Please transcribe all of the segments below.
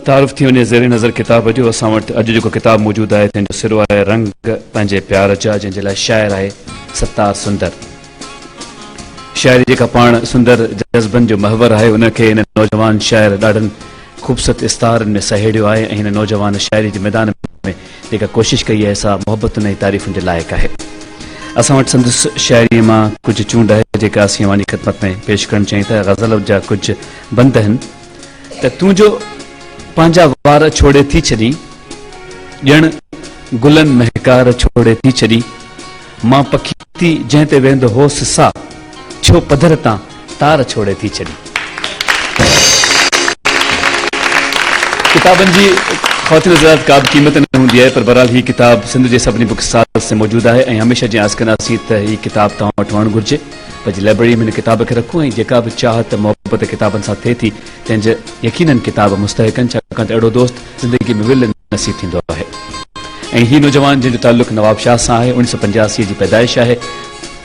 तारुफ थी वञे ज़ेर नज़र किताब जो असां वटि अॼु जेको किताब मौजूदु आहे तंहिंजो सिरो आहे रंग पंहिंजे प्यार जा, जंहिंजे लाइ शाइर आहे सत्तार सुंदर। शाइरी जेका पाण सुंदर जज़्बनि जो महवर आहे उनखे हिन नौजवान शाइर ॾाढनि ख़ूबसूरत इस्तारनि में सहेड़ियो आहे ऐं हिन नौजवान शाइरी जे मैदान में जेका कोशिशि कई आहे सा मोहबतुनि ऐं तारीफ़ुनि जे लाइक़ु आहे। असां वटि संदसि शाइरीअ मां कुझु चूंड आहे जेका असीं अवांजी ख़िदमत में पेश करणु चाहियूं था। ग़ज़ल जा कुझु बंद आहिनि त तुंहिंजो पंहिंजा वार छोड़े थी छॾी, ॼण गुलनि महकार छोड़े थी छॾी, मां पखी थी जंहिं ते वेंदो होसि सा, छो पधर तां तार छोड़े थी छॾी। किताबनि जी ख़वातीन हज़रात का बि क़ीमत न हूंदी आहे, पर बहरहाल हीअ किताब सिंध जे सभिनी बुक स्टॉल्स से मौजूदु आहे ऐं हमेशह जीअं अर्ज़ु कंदासीं त हीअ किताब तव्हां वटि हुअणु घुरिजे। पंहिंजी लाइब्रेरी में हिन किताब खे रखूं ऐं जेका बि चाहत मोहबत किताबनि सां थिए थी तंहिंजे यकीननि किताब मुस्तहिक़नि, छाकाणि त अहिड़ो दोस्त ज़िंदगी में विल नसीब थींदो आहे। ऐं हीअ नौजवान जंहिंजो ताल्लुक़ नवाब शाह सां आहे, 1985 जी पैदाइश आहे,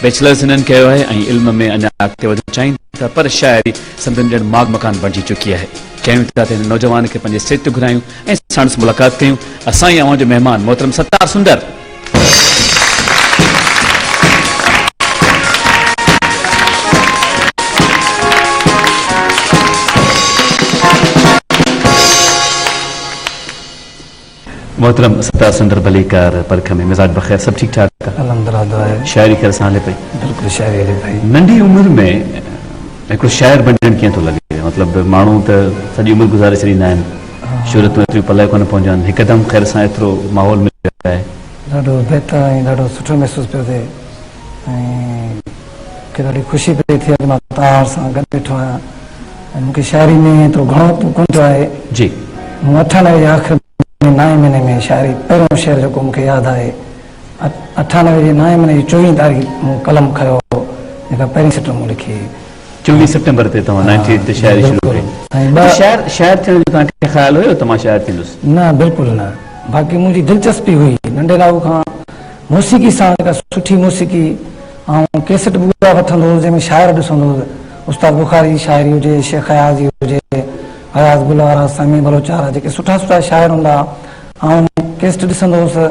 बैचलर्स हिननि कयो आहे ऐं इल्म में अञा अॻिते वधणु चाहिनि था, पर शाइरी संदनि ॼण माग मकान बणिजी चुकी आहे। चाहियूं था त हिन नौजवान खे पंहिंजे स्टेज ते घुरायूं ऐं साणुसि मुलाक़ात कयूं। असां ई अवां जो महिमान मोहतरम सत्तार सुंदर। मोहतरम सत्तार सुंदर भलीकार परख में मिजाज बखैर सब ठीक ठाक? अल्हम्दुलिल्लाह। शायरी कर सां हले पई? बिल्कुलु शायरी हले पई। नंढी उम्र में हिकिड़ो शाइर बणजणु कीअं थो लॻे? मतिलबु माण्हू त सॼी उमिरि गुज़ारे छॾींदा आहिनि, शोहरत में एतिरी पले कोन पहुचा आहिनि, हिकदमि ख़ैर सां एतिरो माहौल मिलियो आहे, ॾाढो बहितर ऐं ॾाढो सुठो महसूसु पियो थिए ऐं मूंखे ॾाढी ख़ुशी पई थिए अॼु मां तव्हां सां गॾु वेठो आहियां ऐं मूंखे शाइरी में एतिरो घणो कोन थियो आहे। जी, मूं 98 जे आख़िर 9 महीने में शाइरी पहिरियों शेर जेको मूंखे यादि आहे, 98 जे 9 महीने जी 24 तारीख़ मूं कलम खयो, जेका पहिरीं सिट मूं लिखी। 24 सितंबर ते तव्हां 98 ते शाइरी शुरू कई। ऐं शाइर थियण जो तव्हांखे ख़्यालु हुयो त मां शाइर थींदुसि? न, बिल्कुलु न। बाक़ी मुंहिंजी दिलचस्पी हुई नंढे लाउ खां मौसीक़ी सां, जेका सुठी मौसीक़ी ऐं कैसेट ॿुधा वठंदो हुउसि जंहिंमें शाइर ॾिसंदो हुउसि, उस्ताद बुखारी जी शाइरी हुजे, शेख हयाज़ी हुजे, हयाज़ गुलवारा, समी बलोचारा, जेके सुठा सुठा शाइर हूंदा ऐं कैसेट ॾिसंदो हुउसि,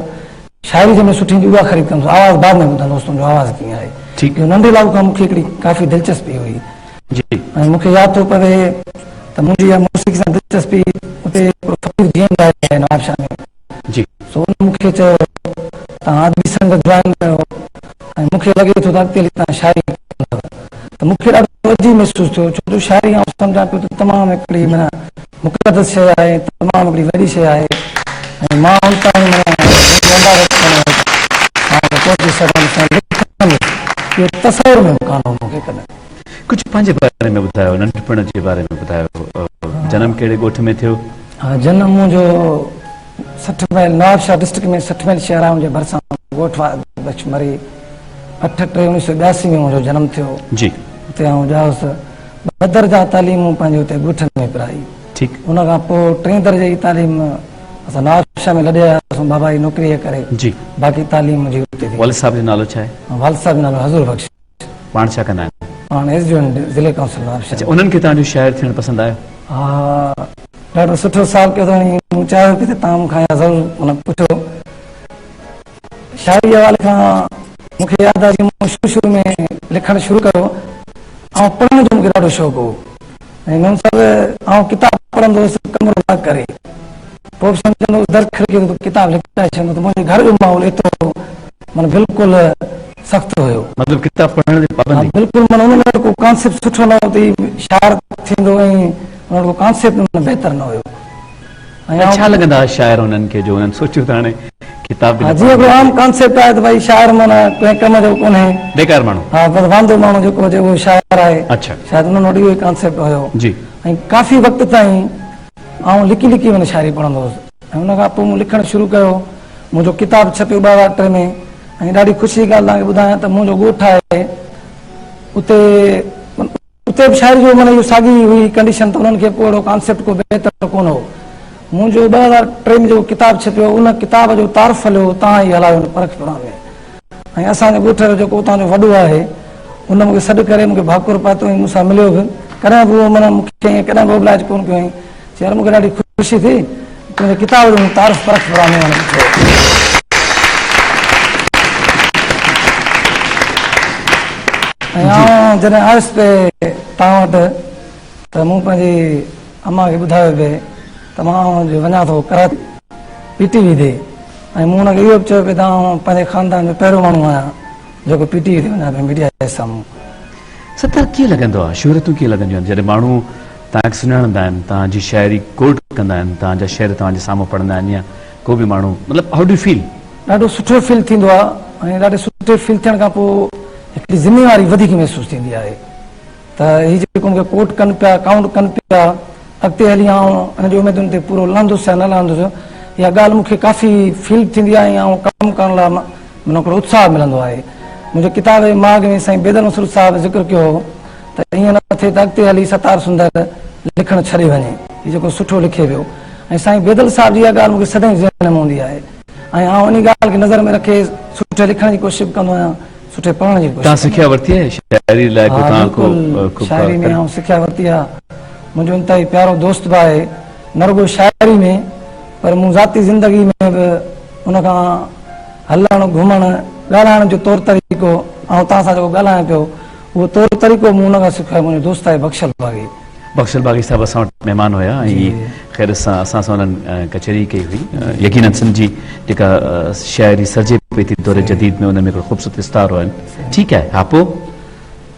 शाइरी जंहिंमें सुठी हूंदी उहा ख़रीद कंदो, आवाज़ बाद में ॿुधंदो हुउसि तुंहिंजो आवाज़ कीअं आहे। ठीकु। नंढे लाउ खां मूंखे हिकिड़ी काफ़ी दिलचस्पी हुई ऐं मूंखे यादि थो पवे त मुंहिंजी इहा मौसीक़ी सां दिलचस्पी उते हिकिड़ो फ़क़ीर जीअं आहे नवाब शाह में जी, सो उन मूंखे चयो तव्हां अदबी संगत जॉइन कयो ऐं मूंखे लॻे थो त अॻिते तव्हां शाइरी कंदव, त मूंखे ॾाढो अजीब महसूसु थियो, छो जो शाइरी आउं सम्झां पियो त तमामु हिकिड़ी माना मुक़दस शइ आहे, तमामु हिकिड़ी वॾी शइ आहे ऐं मां उन ताईं तसवर में कान हो मूंखे कॾहिं। कुझु पंहिंजे बारे में ॿुधायो, नंढपण जे बारे में ॿुधायो, जनम कहिड़े ॻोठ में थियो? हा, जनम मुंहिंजो 60 माइल नवाब शाह डिस्ट्रिक्ट में 60 माइल शहराउनि जे भरिसां ॻोठ बचमरी 8/3/1982 में मुंहिंजो जनम थियो। जी, हुते आउं ॼाओसि। 2 दर्जा तालीम पंहिंजे हुते ॻोठनि में पढ़ाई। ठीकु। उन खां पोइ 3 दर्जे जी तालीम असां नवाब शाह में लॾे आयासीं बाबा जी नौकिरीअ करे। जी, बाक़ी तालीम मुंहिंजी हुते थी। वालिद साहिब जो नालो छा आहे? वालिद साहिब जो नालो हज़ूर बख्श। पाण छा कंदा आहिनि? पाण एसडीएम ज़िले काउंसिल नवाब शाह। अच्छा, उन्हनि खे तव्हांजो शाइर थियणु पसंदि आयो? हा, ॾाढो सुठो सवाल कयो अथई। मूं चाहियो कि तव्हां मूंखां ज़रूरु माना पुछो। शाइरी हवाले खां मूंखे यादि आहे कि मूं शुरू में लिखणु शुरू कयो ऐं पढ़ण जो मूंखे ॾाढो शौक़ु हो ऐं हुन सां आउं किताब पढ़ंदो हुउसि कमरो लॉक करे, पोइ बि सम्झंदो हुउसि दर खिड़की ते किताब लिखाए छॾींदो, त मुंहिंजे घर जो माहौल एतिरो माना बिल्कुलु सख़्तु हुयो। मतिलबु किताब पढ़ण जी पाबंदी? बिल्कुलु, माना हुन में को कॉन्सेप्ट सुठो न हो त शाइर थींदो ऐं हुन को कॉन्सेप्ट बहितर न हुयो। ऐं छा लॻंदा हुआ शाइर हुननि खे जो हुननि सोचियो त हाणे किताब जीअं हिकिड़ो आम कॉन्सेप्ट आहे त भई शाइर माना कंहिं कम जो कोन्हे, बेकार माण्हू, हा बसि वांदो माण्हू जेको हुजे उहो शाइर आहे। अच्छा, शायदि हुननि वटि इहो कॉन्सेप्ट हुयो। जी, ऐं काफ़ी वक़्त ताईं आउं लिकी लिकी वञी शाइरी पढ़ंदो हुउसि ऐं हुन खां पोइ मूं लिखणु शुरू कयो। मुंहिंजो किताब छपियो 2003 में ऐं ॾाढी ख़ुशी जी ॻाल्हि तव्हांखे ॿुधायां त मुंहिंजो ॻोठु आहे उते बि शाइरी जो माना इहो साॻी हुई कंडीशन, त उन्हनि खे पोइ अहिड़ो कॉन्सेप्ट को बहितर कोन हो। मुंहिंजो 2003 में जेको किताब छपियो उन किताब जो तारीफ़ हलियो तव्हां ई हलायो परख पढ़ण में ऐं असांजे ॻोठ जो जेको उतां जो वॾो आहे उन मूंखे सॾु करे मूंखे भाकुर पातो ऐं मूंसां मिलियो बि कॾहिं बि उहो माना मूंखे कॾहिं बि ओबलाइज कोन कयो चयार मूंखे ॾाढी ख़ुशी थी तुंहिंजे किताब जो तारीफ़ परख ऐं आउं जॾहिं आयुसि पे तव्हां वटि त मूं पंहिंजी अम्मा खे ॿुधायो पिए त मां वञा थो कराची PTV ते ऐं मूं हुनखे इहो बि चयो पिए तव्हां पंहिंजे ख़ानदान में पहिरियों माण्हू आहियां जेको PTV ते वञा पियो मीडिया जे साम्हूं। सत्तर कीअं लॻंदो आहे शोहरतूं कीअं लॻंदियूं आहिनि जॾहिं माण्हू तव्हांखे सुञाणंदा आहिनि तव्हांजी शाइरी कोट कंदा आहिनि तव्हांजा शेर तव्हांजे साम्हूं पढ़ंदा आहिनि या को बि माण्हू मतिलबु हाउ डू फील? ॾाढो सुठो फील थींदो आहे ऐं ॾाढे सुठे फील थियण खां पोइ हिकिड़ी ज़िमेवारी वधीक महसूसु थींदी आहे त हीअ जेको मूंखे कोट कनि पिया काउंट कनि पिया अॻिते हली आउं हिन जी उमेदुनि ते पूरो लहंदुसि या न लहंदुसि इहा ॻाल्हि मूंखे काफ़ी फील थींदी आहे ऐं कमु करण लाइ माना हिकिड़ो उत्साह मिलंदो आहे। मुंहिंजे किताब जे माग में साईं बेदल मसरूद साहिब ज़िक्र कयो हो त ईअं न थिए त अॻिते हली सतार सुंदर लिखणु छॾे वञे हीअ जेको सुठो लिखे पियो ऐं साईं बेदल साहिब जी इहा ॻाल्हि मूंखे सदाईं ज़हन में हूंदी आहे ऐं आउं इन ॻाल्हि खे नज़र में रखे सुठे लिखण जी कोशिशि कंदो आहियां सुठे पढ़ण जी कोशिशि। सिख्या वरिती आहे शाइरी लाइ? शाइरी में आउं सिख्या वरिती आहे मुंहिंजो इंतहाई प्यारो दोस्त बि आहे न रुगो शाइरी में पर मूं ज़ाती ज़िंदगी में बि उनखां हलणु घुमणु ॻाल्हाइण जो तौर तरीक़ो ऐं तव्हां सां जेको ॻाल्हायां पियो उहो तौर तरीक़ो मूं हुन खां सिखियो आहे। मुंहिंजो दोस्त आहे बख्शल बाग़ी साहिब असां वटि महिमान हुया ऐं ख़ैर असां सां हुननि कचहरी कई हुई यकीनन सिंध जी जेका शाइरी सर्जे पई थी दौर जदीद में उन में हिकिड़ो ख़ूबसूरत इस्तारो आहिनि ठीकु आहे हा पोइ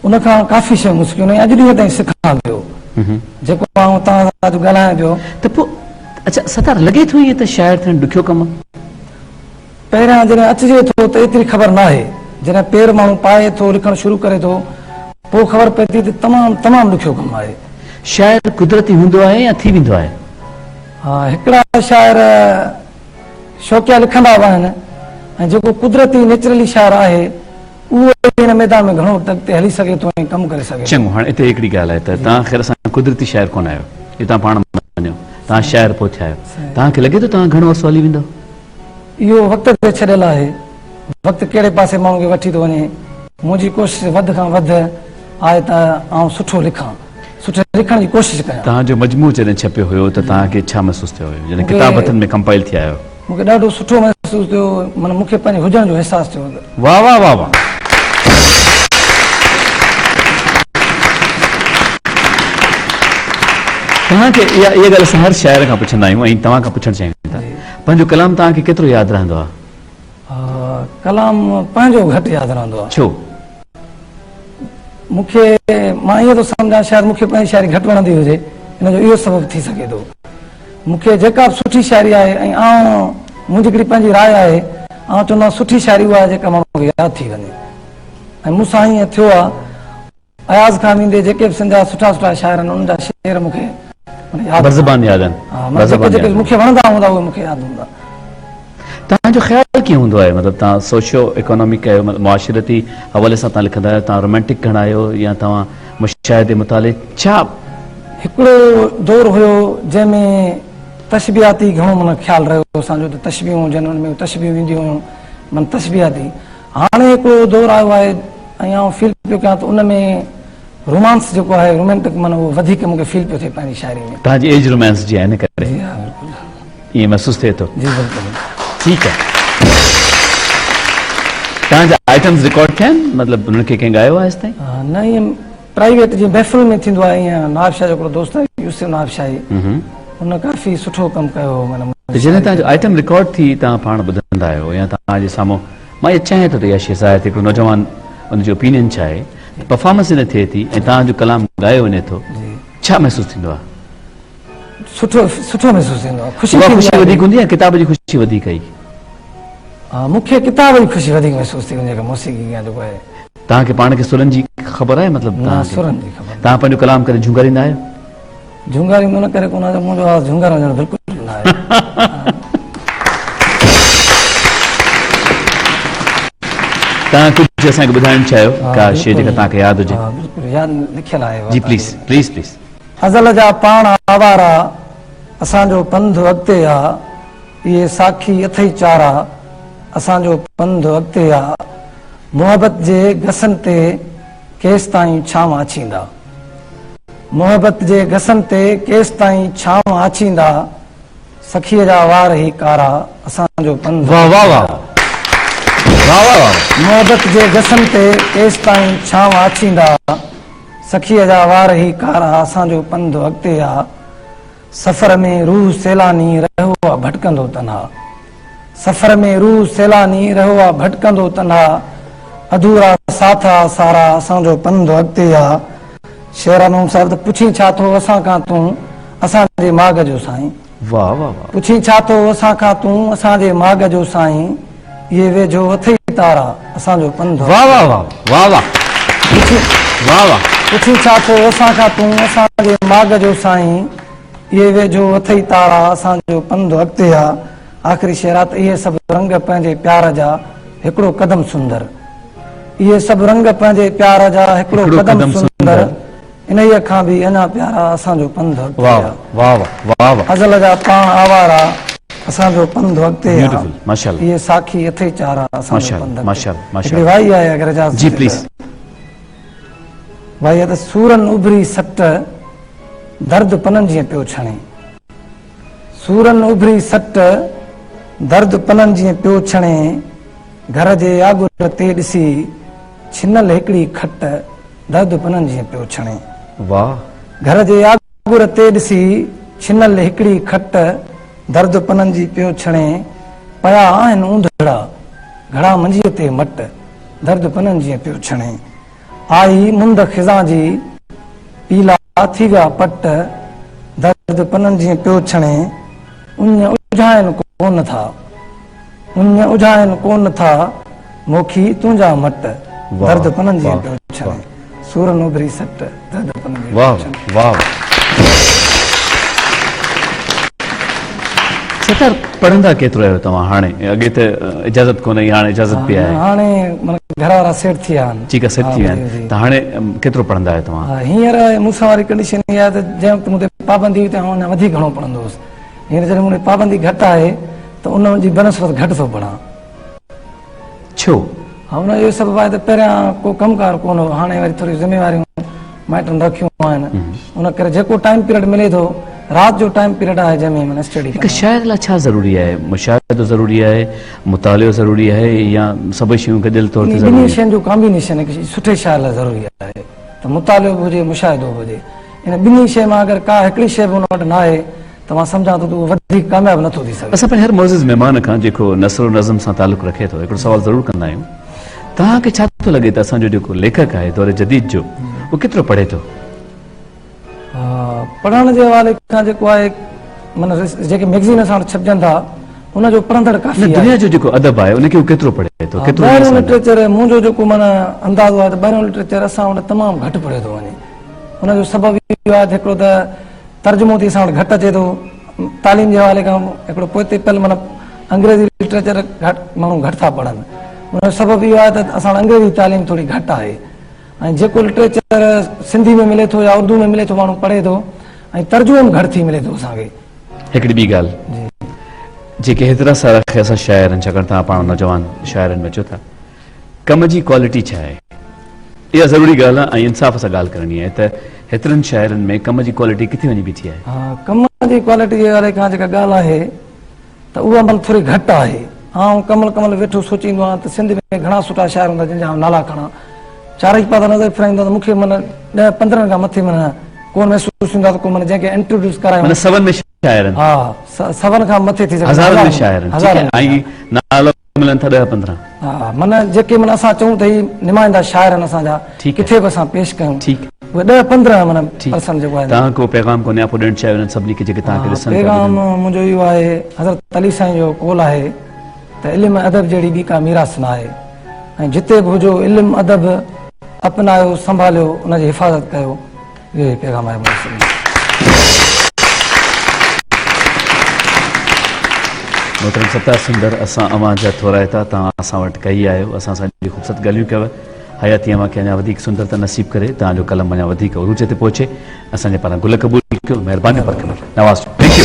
उनखां काफ़ी शयूं मूं सिखियूं अॼु ॾींहं ताईं सिखां पियो जेको आउं तव्हां सां ॻाल्हायां पियो त पोइ अच्छा सतार लॻे थो ईअं त शाइर थियणु ॾुखियो कमु आहे? पहिरियां जॾहिं अचिजे थो त एतिरी ख़बर न आहे जॾहिं पेर माण्हू पाए थो लिखणु शुरू करे थो पोइ ख़बर पए थी त तमामु ॾुखियो कमु आहे। शाइर कुदरती हूंदो आहे या थी वेंदो आहे? हा हिकिड़ा शाइर शौक़िया लिखंदा बि आहिनि ऐं जेको कुदरती नेचुरली शाइर आहे उहो हिन मैदान में घणो अॻिते हली सघे थो ऐं कमु करे सघे। चङो हाणे हिते हिकिड़ी ॻाल्हि आहे त तव्हां ख़ैर असां कुदरती शाइर कोन आहियो हे तव्हां पाण मञियो तव्हां शाइर पोइ थिया आहियो तव्हांखे लॻे थो तव्हां घणो अर्सो हली वेंदो? इहो वक़्त ते छॾियल आहे वक़्तु कहिड़े पासे माण्हू खे वठी थो वञे मुंहिंजी कोशिशि वधि खां वधि आहे त आउं सुठो लिखां सुठे लिखण जी कोशिशि कयां। तव्हांजो मजमू जॾहिं छपियो हुयो त तव्हांखे छा महसूसु थियो हुयो जॾहिं किताब हथनि में कंपाइल थिया आहियो? मूंखे ॾाढो सुठो महसूसु थियो माना मूंखे पंहिंजे हुजण जो अहसासु थियो। वाह वाह वाह वाह तव्हांखे इहा ॻाल्हि असां हर शाइर खां पुछंदा आहियूं ऐं तव्हां खां पुछणु चाहियूं था पंहिंजो कलाम तव्हांखे केतिरो यादि रहंदो आहे? कलाम पंहिंजो घटि यादि रहंदो आहे। छो? मूंखे मां ईअं थो सम्झां शायदि मूंखे पंहिंजी शाइरी घटि वणंदी हुजे हिन जो इहो सबबु थी सघे थो मूंखे जेका बि सुठी शाइरी आहे ऐं मुंहिंजी हिकिड़ी पंहिंजी राय आहे आउं चवंदो आहियां सुठी शाइरी उहा आहे जेका माण्हू खे यादि थी वञे ऐं मूंसां ईअं थियो आहे अयाज़ खां वेंदे जेके बि सिंध जा सुठा सुठा शाइर आहिनि उन्हनि जा शेर मूंखे मूंखे वणंदा हूंदा उहे मूंखे यादि हूंदा। तव्हांजो ख़्यालु कीअं हूंदो आहे मतिलबु तव्हां सोशियो इकोनॉमिक आहियो मुआशिरती हवाले सां तव्हां लिखंदा आहियो तव्हां रोमेंटिक घणा आहियो या तव्हां मुशाहिदे मुताले छा? हिकिड़ो दौर हुयो जंहिंमें तशबियाती घणो माना ख़्यालु रहियो असांजो त तशबियूं हुजनि हुन में तशबियूं ईंदियूं हुयूं माना तशबियाती हाणे हिकिड़ो दौर आयो आहे ऐं आउं फील पियो कयां त उन में रोमांस जेको आहे रोमेंटिक माना उहो वधीक मूंखे फील पियो थिए पंहिंजी शाइरी में। तव्हांजी एज रोमांस जी आहे इन करे ईअं महसूसु थिए थो? जी बिल्कुलु ठीकु आहे। तव्हांजा आइटम्स रिकॉर्ड थिया आहिनि मतिलबु उन्हनि खे कंहिं ॻायो आहे ताईं? न ईअं प्राइवेट जीअं महफ़िल में थींदो आहे ईअं नवाब शाह जो हिकिड़ो दोस्त आहे यूसुफ नवाब शाही हुन काफ़ी सुठो कमु कयो माना जॾहिं तव्हांजो आइटम रिकॉर्ड थी तव्हां पाण ॿुधंदा आहियो या तव्हांजे साम्हूं मां इहा चाहियां थो त इहा शइ ज़ाहिर हिकिड़ो नौजवान उनजो ओपिनियन छा आहे परफॉर्मेंस न थिए थी ऐं तव्हांजो कलाम ॻायो वञे थो छा महसूसु थींदो आहे? सुठो सुठो महसूसु थींदो आहे। ख़ुशी वधीक हूंदी आहे किताब जी ख़ुशी वधीक ई? हा मूंखे किताब जी ख़ुशी वधीक महसूसु थी वञे मौसीक़ी जेको आहे। तव्हांखे पाण खे सुरनि जी ख़बर आहे मतिलबु? सुरनि जी ख़बर। तव्हां पंहिंजो कलाम करे झुंगारींदा आहियो? झुंगारींदो न करे कोन मुंहिंजो आवाज़ झुंगार वञणु बिल्कुलु न आहे। तव्हां कुझु असांखे ॿुधाइणु चाहियो का शइ जेका तव्हांखे यादि हुजे? बिल्कुलु यादि लिखियलु आहे जी प्लीज़ प्लीज़ प्लीज़। अज़ल जा पाण आवारा असांजो पंधु अॻिते आहे इहे साखी अथई चारा असांजो पंधु अॻिते आहे मोहबत जे गसनि ते केस ताईं छांव आछींदा। मोहब्बत जे गसन ते केस ताईं छांव आछींदा। सखीअ जा वार ही कारा असांजो पंध। वाह वाह वाह वाह वाह वाह। मोहब्बत जे गसन ते केस ताईं छांव आछींदा। सखीअ जा वार ही कारा असांजो पंध अॻिते आ। सफ़र में रूह सैलानी रहियो आहे भटकंदो तन्हा। सफ़र में रूह सैलानी रहियो आहे भटकंदो तन्हा। अधूरा साथा सारा असांजो पंध अॻिते आ। शेरानूं साहिब त पुछी छा थो असां खां तूं असांजे माग जो साईं। वाह वाह वाह। पुछी छा थो असां खां तूं असांजे माग जो साईं। इहे वेझो अथई तारा असांजो पंध। वाह वाह वाह वाह वाह वाह वाह। पुछी छा थो असां खां तूं असांजे माग जो साईं। इहे वेझो अथई तारा असांजो पंध अॻिते आ। आख़िरी शेरा त इहे सभु रंग पंहिंजे प्यार जा हिकिड़ो कदम सुंदर। इहे सभु रंग पंहिंजे प्यार जा हिकिड़ो कदम सुंदर। इन्हीअ खां बि अञा प्यारा असांजो पंध अॻिते वाह आ। वाह वाह वाह। अज़ल जा पाण आवारा असांजो पंध अॻिते आ। ब्यूटीफुल माशाल्लाह। इहे साखी अथई चारा असांजो पंध। माशाल्लाह हिकिड़ी वाई आहे अगरि इजाज़त जी हुजे प्लीज। त। वाई आहे त सूरन उभरी सट दर्द पननि जीअं पियो छणे। सूरन उभरी सट दर्द पननि जीअं पियो छणे। घर जे आगुर ते ॾिसी छिनल हिकिड़ी खट दर्द पननि जीअं पियो छणे। वाह। घर जे आगुर ते ॾिसी छिनल हिकिड़ी खट दर्द पननि जी पियो छणे। पया आहिनि ऊंधड़ा घड़ा मंझीअ ते मट दर्द पननि जीअं पियो छणे। आई मुंद खिज़ां जी पीला थी विया पट दर्द पननि जीअं पियो छणे। उञ उझाइनि कोन था उञ उझाइनि कोन था मोखी तुंहिंजा मट दर्द पननि जीअं पियो छणे। सूरन उभरी सट दर्द पननि जीअं वाह पियो छणे। वाह। सतर पढ़ंदा केतिरो आहियो तव्हां हाणे? अॻे त इजाज़त कोन हुई, हाणे इजाज़त बि आहे। हाणे घर वारा सेट थी विया आहिनि। ठीकु आहे सेट थी विया आहिनि। त हाणे केतिरो पढ़ंदा आहियो तव्हां? हींअर मूंसां वारी कंडीशन इहा आहे त जंहिं वक़्तु मूं ते पाबंदी हुई त अञा वधीक घणो पढ़ंदो हुउसि। हींअर जॾहिं मूं पाबंदी घटि आहे त उन जी बनस्पत घटि थो पढ़ां। छो? हा हुन जो सबबु आहे त पहिरियां को कमकार कोन हो। हाणे वरी थोरी ज़िम्मेवारियूं माइटनि रखियूं आहिनि। उन करे जेको टाइम पीरियड मिले थो राति जो टाइम पीरियड आहे जंहिंमें माना स्टडी। हिकु शाइर लाइ छा ज़रूरी आहे? मुशाहिदो ज़रूरी आहे, मुतालियो ज़रूरी आहे, या सभई शयूं गॾियल तौर ते ज़रूरी ॿिन्ही आहे? शयुनि जो कॉम्बिनेशन हिकु सुठे शाइर लाइ ज़रूरी आहे। त मुतालियो बि हुजे मुशाहिदो बि हुजे। इन ॿिन्ही शइ मां अगरि का हिकिड़ी शइ बि हुन वटि न आहे त मां सम्झां थो त उहो वधीक कामयाबु नथो थी सघे। असां पंहिंजे हर मोज़िज़ महिमान खां जेको नसर नज़म सां तालुक़ रखे थो हिकिड़ो सवाल ज़रूरु कंदा आहियूं। तव्हांखे छा थो लॻे त असांजो जेको लेखक आहे दौर जदीद जो उहो केतिरो पढ़े थो? पढ़ण जे हवाले खां जेको आहे माना जेके मैगज़ीन असां वटि छपजनि था हुनजो पढ़ंदड़ काफ़ी आहे। दुनिया जो जेको अदब आहे उनखे उहो केतिरो पढ़े थो? केतिरो ॿाहिरियों लिटरेचर मुंहिंजो जेको माना अंदाज़ो आहे त ॿाहिरियों लिटरेचर असां वटि तमामु घटि पढ़ियो थो वञे। हुनजो सबबु इहो आहे त हिकिड़ो त तर्जुमो थी असां वटि घटि अचे थो। तालीम जे हवाले खां हिकिड़ो पोइते पियल माना अंग्रेज़ी लिटरेचर माण्हू घटि था पढ़नि। हुनजो सबबु इहो आहे त असां वटि अंग्रेज़ी तालीम थोरी घटि आहे। ऐं जेको लिटरेचर सिंधी में मिले थो या उर्दू में मिले थो माण्हू पढ़े थो ऐं तर्जुमो बि घटि थी मिले थो असांखे। हिकिड़ी ॿी ॻाल्हि जेके हेतिरा सारा असां शाइर आहिनि, छाकाणि तव्हां पाण नौजवान शाइरनि में अचो था, कम जी क्वालिटी छा आहे? इहा ज़रूरी ॻाल्हि आहे ऐं इंसाफ़ सां ॻाल्हि करणी आहे त हेतिरनि शाइरनि में कम जी क्वालिटी किथे वञी बीठी आहे? कम जी क्वालिटी जे बारे खां जेका ॻाल्हि आहे त उहा मतलब थोरी घटि आहे। ऐं कमल कमल वेठो सोचींदो आहियां त सिंध में घणा सुठा शाइर हूंदा जंहिंजा नाला खणा। चारई पासा नज़र फिराईंदो त मूंखे माना 10-15 खां मथे माना कोन महसूस थींदो आहे त को माना जंहिंखे इंट्रोड्यूस करायो। माना सवन में शाइर आहिनि? हा सवन खां मथे थी सघे। हज़ारनि में शाइर आहिनि ऐं नाला मिलनि था 10-15। हा माना जेके माना असां चऊं त ही निमाइंदा शाइर आहिनि असांजा किथे बि असां पेश कयूं। ठीकु। उहे 10-15 माना पर्सन जेको आहे। तव्हां को पैगाम को नियापो ॾियणु चाहियो उन्हनि सभिनी खे जेके तव्हांखे ॾिसनि? पैगाम मुंहिंजो इहो आहे हज़रत अली साईं जो कौल आहे त इल्म अदब जहिड़ी ॿी का मीरास न आहे ऐं जिते बि हुजो इल्म अदब अपनायो संभालियो उनजी हिफ़ाज़त कयो। इहो ई पैगाम आहे मुंहिंजो। मोहतरम सत्तार सुंदर असां अवां जा थोराइता तव्हां असां वटि कई आहियो, असां सां ख़ूबसूरत ॻाल्हियूं कयव। हयाती अवां खे अञा वधीक सुंदरता नसीब करे, तव्हांजो कलम अञा वधीक उरूज ते पहुचे। असांजे पारां गुल क़बूल कयो, महिरबानी पर नवाज़। Thank U.